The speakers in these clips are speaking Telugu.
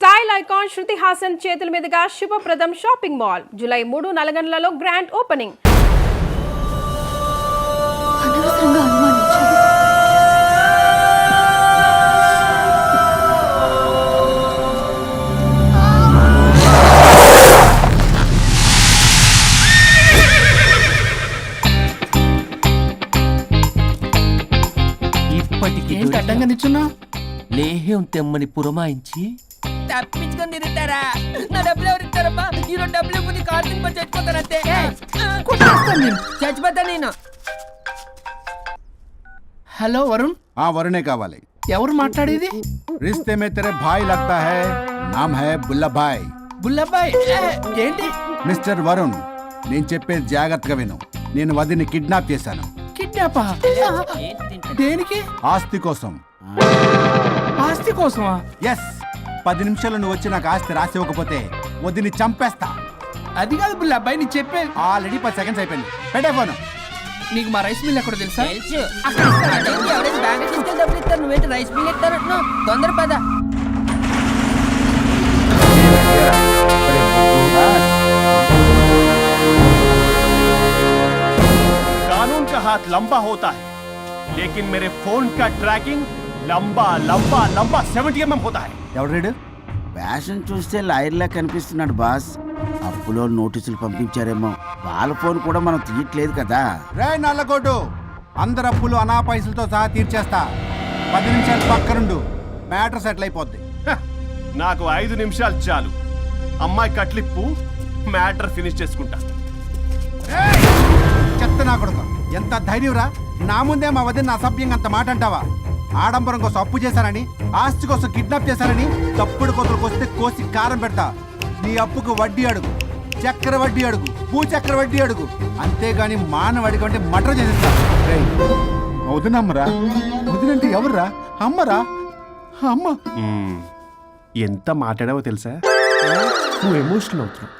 స్టైల్ ఐకాన్ శృతి హాసన్ చేతుల మీదుగా శుభప్రదం షాపింగ్ మాల్ జూలై 3 నల్గొండలలో గ్రాండ్ ఓపెనింగ్. అనవసరంగా అనుమానించాను. ఏంటి అడ్డంగా నిల్చున్నా? లేహ్యం తెమ్మని పురమాయించి తప్పించుకొని తిరుగుతారా? నా డబ్బులు ఎవరు ఇస్తారమ్మా? ఈరోజు డబ్బులు ఇవ్వని కార్తీక్ పని చచ్చిపోతానంతే. చచ్చిపోతా నేను. హలో వరుణ్, వరుణే కావాలి. ఎవరు మాట్లాడేది? रिश्ते में तेरे भाई लगता है, नाम है बुल्ला भाई. బుల్లబ్బాయ్ ఏంటి? మిస్టర్ వరుణ్, నేను చెప్పేది జాగ్రత్తగా విను. నేను వదిని కిడ్నాప్ చేశాను. కిడ్నాపా? దేనికి? ఆస్తి కోసం. ఆస్తి కోసమా? ఎస్, 10 నిమిషాలు నువ్వు వచ్చి నాకు ఆస్తి రాసి ఇవ్వకపోతే వదిని చంపేస్తా. అది కాదు బుల్లబ్బాయ్, నీ చెప్పేది. ఆల్రెడీ 10 సెకండ్స్ అయిపోయింది. పెట్టే ఫోను. నీకు మా రైస్ మిల్ ఎక్కడ తెలుసా? తెలుసు. అదేంటి, ఎవరైనా బ్యాంక్ తీసుకెళ్ళి డబ్బులు ఇస్తారు, నువ్వేంటి రైస్ మిల్ ఇస్తారంటున్నావు? తొందర పద. कानून का हाथ लंबा होता है, लेकिन मेरे फोन का ट्रैकिंग लंबा लंबा लंबा 70 mm होता है. ఎవడు రీడు? ఫ్యాషన్ చూస్తే లాయర్లా కనిపిస్తున్నాడు బాస్. అప్పులో నోటీసులు పంపించారేమో, వాళ్ళ ఫోన్ కూడా మనం తీయట్లేదు కదా. రే నల్లగోడు, అందరు అప్పులు అనా పైసలతో సహా తీర్చేస్తా. 10 నిమిషాలు పక్కనుండు, మ్యాటర్ సెటిల్ అయిపోద్ది. హ, నాకు 5 నిమిషాలు చాలు. అమ్మాయి కట్లిప్పు, మ్యాటర్ ఫినిష్ చేసుకుంటా. చెత్త నా కొడుకు, ఎంత ధైర్యంరా! నా ముందే మా వదిన అసభ్యంగా అంత మాట అంటావా? ఆడంబరం కోసం అప్పు చేశారని, ఆస్తి కోసం కిడ్నాప్ చేశారని తప్పుడు కొత్తలకు వస్తే కోసి కారం పెడతా. నీ అప్పుకు వడ్డీ అడుగు, చక్కెర వడ్డీ అడుగు, భూచక్ర వడ్డీ అడుగు, అంతేగాని మానవ అడిగి అంటే మటర్ చేసేస్తా. వదినమ్మరా? వదినంటే ఎవర్రా? అమ్మరా? అమ్మ. ఎంత మాట్లాడావో తెలుసా? నువ్వు ఎమోషనల్ అవుతున్నావు,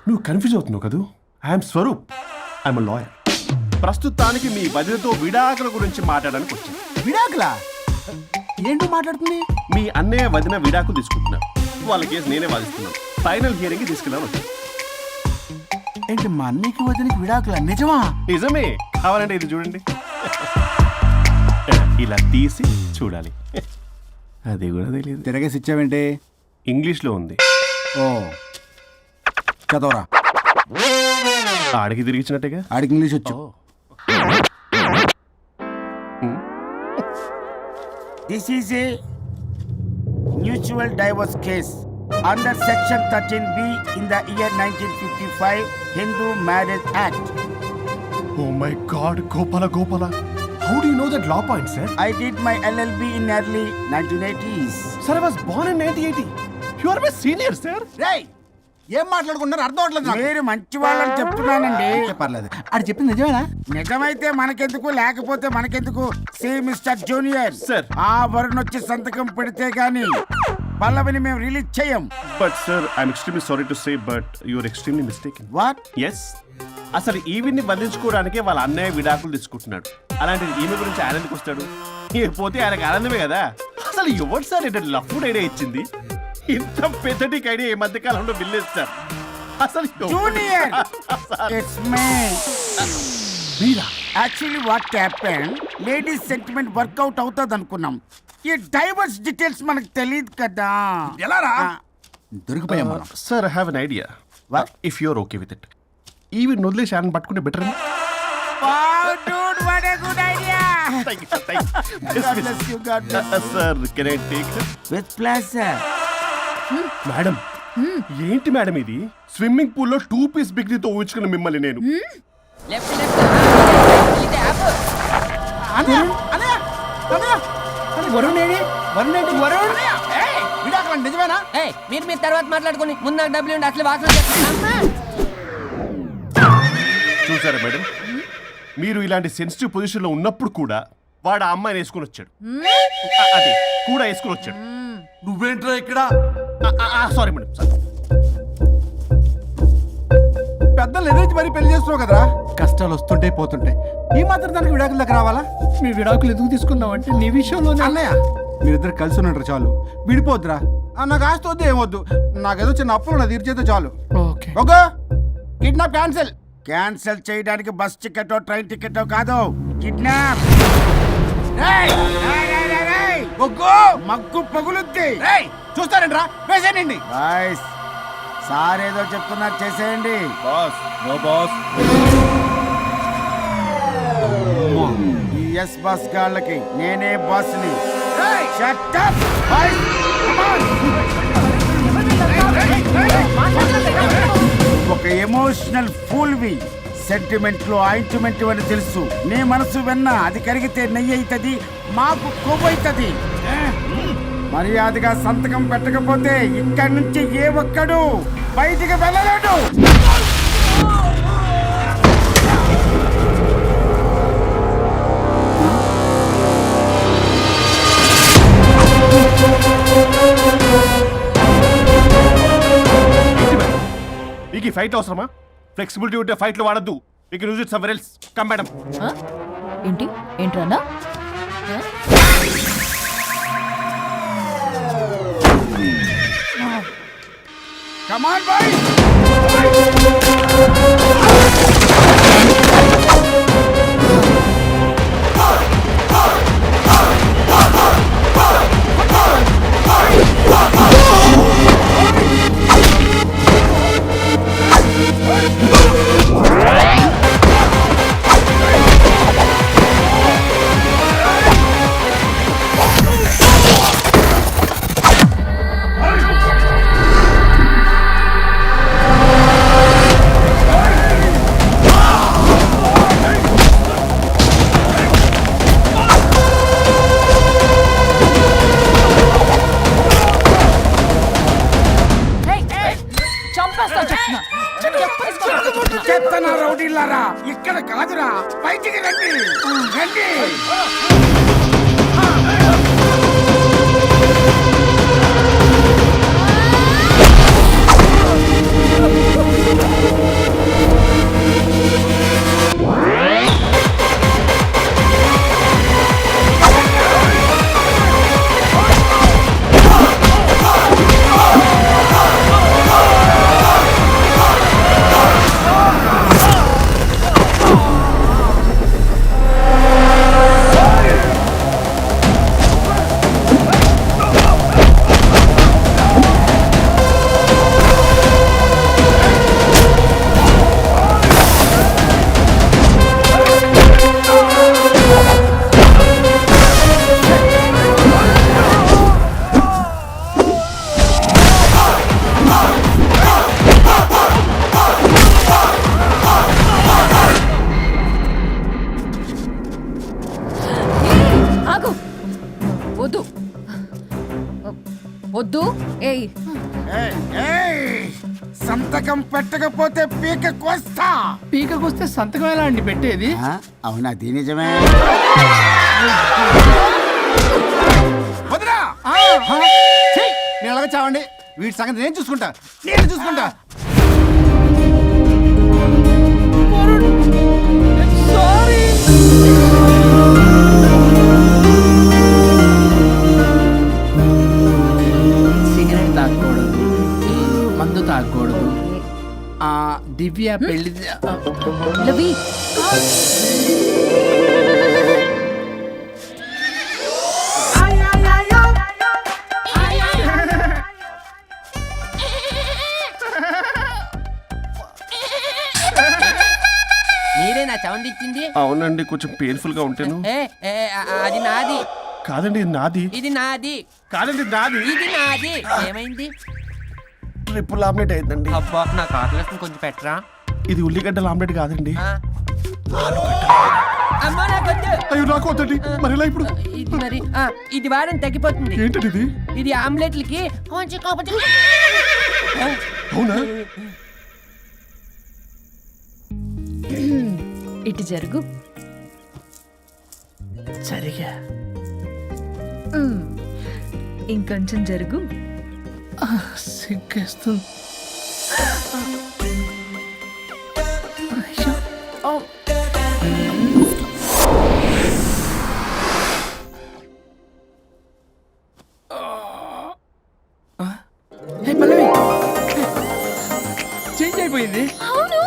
నువ్వు కన్ఫ్యూజ్ అవుతున్నావు కదూ. I'm Swaroop, I'm lawyer. ప్రస్తుతానికి మీ వదినతో విడాకుల గురించి మాట్లాడడానికి వచ్చాను. విడాకులా? ఏంటో మాట్లాడుతుంది? మీ అన్నయ్య వదిన విడాకులు తీసుకుంటున్నారు. వాళ్ళ కేసు నేనే వాదిస్తున్నాను. ఫైనల్ హియరింగ్ తీసుకెళ్ళాను వచ్చాను. ఏంటి మా అన్నయ్యకి వదినకి విడాకులా? నిజమా? నిజమే. కావాలంటే ఇది చూడండి. ఇలా తీసి చూడాలి. అది కూడా తెలియదు. తిరగేసి ఇచ్చావేంటి? ఇంగ్లీష్లో ఉంది. ఓ, చదవరా. ఆడికి తిరిగిచ్చినట్టుగా. ఆడికి ఇంగ్లీష్ వచ్చు. This is a mutual divorce case under section 13B in the year 1955 Hindu marriage act. Oh my God, Gopala. How do you know that law point, sir? I did my LLB in early 1980s. Sir, I was born in 1980. You are my senior, sir. రేయ్, ఏం మాట్లాడుకున్నారు అర్థం అవట్లేదు నాకు. మీరు మంచి వాళ్ళని చెప్తున్నానండి. పర్లేదు. అది చెప్పింది నిజమేనా? నిజమైతే మనకెందుకు, లేకపోతే మనకెందుకు? See mister junior, Sir. ఆ వరుణ్ వచ్చి సంతకం పెడితే గాని పల్లవిని మేము రిలీజ్ చేయం. But sir, I'm extremely sorry to say, but you are extremely mistaken. What? Yes. అసలు ఈవిడ్ని బంధించుకోవడానికే వాళ్ళ అన్నయ్య విడాకులు తీసుకుంటున్నాడు. అలాంటిది ఈమె గురించి ఆయన ఎందుకు వస్తాడు? పోతే ఆయనకు ఆనందమే కదా. అసలు ఎవరు సార్ ఏంటో లఫ్డ్ ఐడియా ఇచ్చింది? ఇంత పెద్దటికి ఐడియా ఈ మధ్య కాలంలో బిల్లేస్తారు. అసలు జూనియర్, ఇట్స్ మీ. మీరా? Actually what happen, ladies sentiment work out అవుతుంది అనుకున్నాం. ఈ డైవర్స్ డీటెయిల్స్ మనకు తెలియదు కదా. ఎలా రా? దొరికిపోయాం మనం. Sir, I have an idea. What? If you're okay with it. ఈవిడ్ని వదిలేసి ఆయన పట్టుకుంటే better. Wow, dude, what a good idea. God bless you, God bless you. Sir, can I take her? With pleasure. Madam, ఏంటి మేడం ఇది? స్విమ్మింగ్ పూల్ లో 2 పీస్ బిగ్నీతో ఊహించుకున్న మిమ్మల్ని నేను. Left left. ఇది యాప్. వరుణ్ ఏడి? వరుణ్ ఏంటి? వరుణ్ విడాకులా? నిజమేనా? ఏయ్, మీరు తర్వాత మాట్లాడుకొని ముందు నాకు డబ్బులు ఉండి అసలు వాసన చేస్తున్నా. చూసారా మేడం, మీరు ఇలాంటి సెన్సిటివ్ పొజిషన్ లో ఉన్నప్పుడు కూడా వాడు ఆ అమ్మాయిని వేసుకుని వచ్చాడు. అది కూడా వేసుకుని వచ్చాడు. నువ్వేంట్రా ఇక్కడ? Sorry madam, sorry. పెద్దలు ఎదురు మరి పెళ్లి చేస్తున్నావు కదరా. కష్టాలు వస్తుంటే పోతుంటాయి. ఈ మాత్రం దానికి విడాకుల దగ్గర రావాలా? మీ విడాకులు ఎందుకు తీసుకున్నావు అంటే నీ విషయంలోనే. అన్నయ్య, మీరిద్దరు కలిసి ఉన్నట్టు చాలు, విడిపోద్దురా. నాకు ఆస్తి వద్దు ఏమొద్దు, నాకేదో చిన్న అప్పులు నా తీర్చేదో చాలు. Okay. Okay, kidnap cancel. Cancel చేయడానికి బస్ టికెట్ ట్రైన్ టికెట్ కాదు, కిడ్నాప్. మగ్గు పగులుద్ది. చూస్తారంట్రా, వేసేయండి. బాయ్స్, సార్ ఏదో చెప్తున్నారు, చేసేయండి. Boss no boss. ఈ ఎస్ బస్ గాళ్ళకి నేనే బాస్ని. Shut up, boys. Come on. ఒక ఎమోషనల్ ఫూల్వి, సెంటిమెంట్ లో ఆయింట్మెంట్ అని తెలుసు. నీ మనసు వెన్న, అది కరిగితే నెయ్యి అవుతుంది, మాకు కొవ్వు అవుతుంది. మర్యాదగా సంతకం పెట్టకపోతే ఇక్కడి నుంచి ఏ ఒక్కడు బయటికి వెళ్ళలేడు. మీకు ఈ ఫైట్ అవసరమా? ఫ్లెక్సిబిలిటీ ఉంటే ఫైట్లు వాడద్దు. You can use it somewhere else. Come madam. ఏంటి ఏంట్రన్నా? Come on, boys. చంపేస్తా చెప్తున్నా. చెత్తన రౌడీలారా, ఇక్కడ కాదురా, బయటికి రండి, రండి. ఆగు, వద్దు వద్దు. ఏయ్, సంతకం పెట్టకపోతే పీక కోస్తా. పీకకొస్తే సంతకం ఎలా అండి పెట్టేది? అవునా, అది నిజమే. వదినా, నేను అలాగే చావండి. వీటి సంగతి నేను చూసుకుంటా. సిగరెట్ తాగకూడదు, మందు తాగకూడదు. దివ్య పెళ్లి లవి. మీరే నా సౌండ్ ఇచ్చింది? అవునండి, కొంచెం పెయిన్ఫుల్ గా ఉంటాను. అది నాది. కాదండి, ఇది నాది. ఇది నాది. కాదండి, ఇది నాది. ఇది నాది. ఏమైంది? ట్రిపుల్ ఆమ్లెట్ అయిందండి. అబ్బా, నాకు ఆకలిస్తుంది, కొంచెం పెట్టరా. ఇది ఉల్లిగడ్డల ఆమ్లెట్ కాదండి. అమ్మా, నాకొద్దు. అయ్యో, నాకు వద్దండి. మరి ఇలా ఇప్పుడు ఇది మరి ఇది వారం తగ్గిపోతుంది. ఏంటది ఇది? ఇది ఆమ్లెట్లకి కొంచెం అవునా? ఇటు జరుగు. సరిగా ఇంకొంచెం జరుగు. సిగ్గేస్తుంది. అయిపోయింది. అవును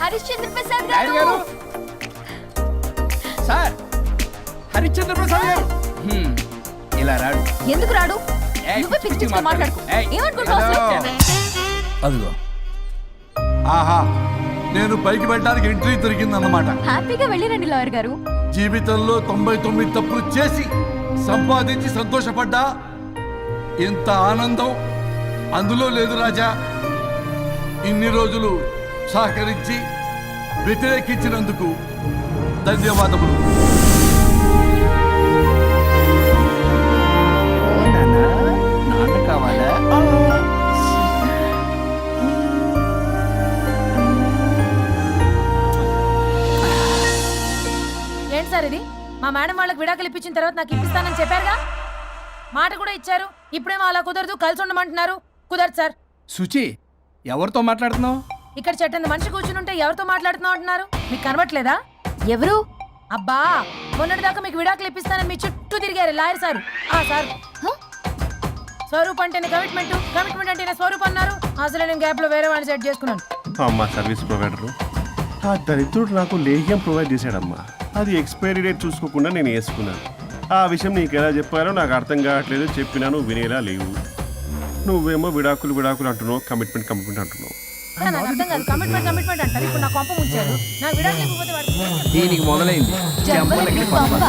హరిశ్చంద్ర ప్రసాద్ రాయుడు గారు సార్, హరిశ్చంద్ర ప్రసాద్ గారు ఇలా రాడు. ఎందుకు రాడు ఏయ్, నువ్వే పిచ్చి పిచ్చిగా మాట్లాడుకో ఏయ్, ఏమనుకుంటున్నావు అసలు? అదిగో ఆహా నేను పైకి వెళ్ళడానికి ఎంట్రీ దొరికిందన్నమాట. హ్యాపీగా వెళ్ళిరండి లాయర్ గారు. జీవితంలో 99 తప్పులు చేసి సంపాదించి సంతోషపడ్డా ఇంత ఆనందం అందులో లేదు రాజా. ఇన్ని రోజులు సహకరించి వ్యతిరేకించినందుకు ధన్యవాదములు. నాన్న కావాలా? ఏంటి సార్ ఇది? మా మేడం వాళ్ళకి విడాకులు ఇప్పించిన తర్వాత నాకు ఇప్పిస్తానని చెప్పారుగా, మాట కూడా ఇచ్చారు. ఇప్పుడేమో అలా కుదరదు, కలిసి ఉండమంటున్నారు. కుదరదు సార్. సుచి, ఎవరితో మాట్లాడుతున్నావు? ఇక్కడ చెట్టంది మనిషి కూర్చుని ఉంటే ఎవరితో మాట్లాడుతున్నావు అంటున్నారు. మీకు కనబట్లేదా? ఎవరు? అబ్బా, మొన్నటిదాకా మీకు విడాకులు ఇప్పిస్తానని మీ చుట్టూ తిరిగారు లాయర్ సార్. ఆ సార్ స్వరూప్ అంటేనే కమిట్మెంట్, కమిట్మెంట్ అంటేనే స్వరూప్ అన్నారు. అసలు నేను గ్యాప్ లో వేరే వాడిని సెట్ చేసుకున్నాను. అమ్మా సర్వీస్ ప్రొవైడరు ఆ దరిద్రుడు నాకు లేహ్యం ప్రొవైడ్ చేశాడమ్మా. అది ఎక్స్పైరీ డేట్ చూసుకోకుండా నేను వేసుకున్నాను. ఆ విషయం నీకు ఎలా చెప్పాలో నాకు అర్థం కావట్లేదు. చెప్పినాను వినేలా లేవు. నువ్వేమో విడాకులు విడాకులు అంటున్నావు, కమిట్మెంట్ కమిట్మెంట్ అంటున్నావు. నాకు అర్థం కాదు. కమిట్మెంట్ కమిట్మెంట్ అంటారు. ఇప్పుడు నా కొంప ముంచారు. నాకు విడాకులు ఇవ్వకపోతే వాడికి దీనికి మొదలైంది. జంబలకి పంప.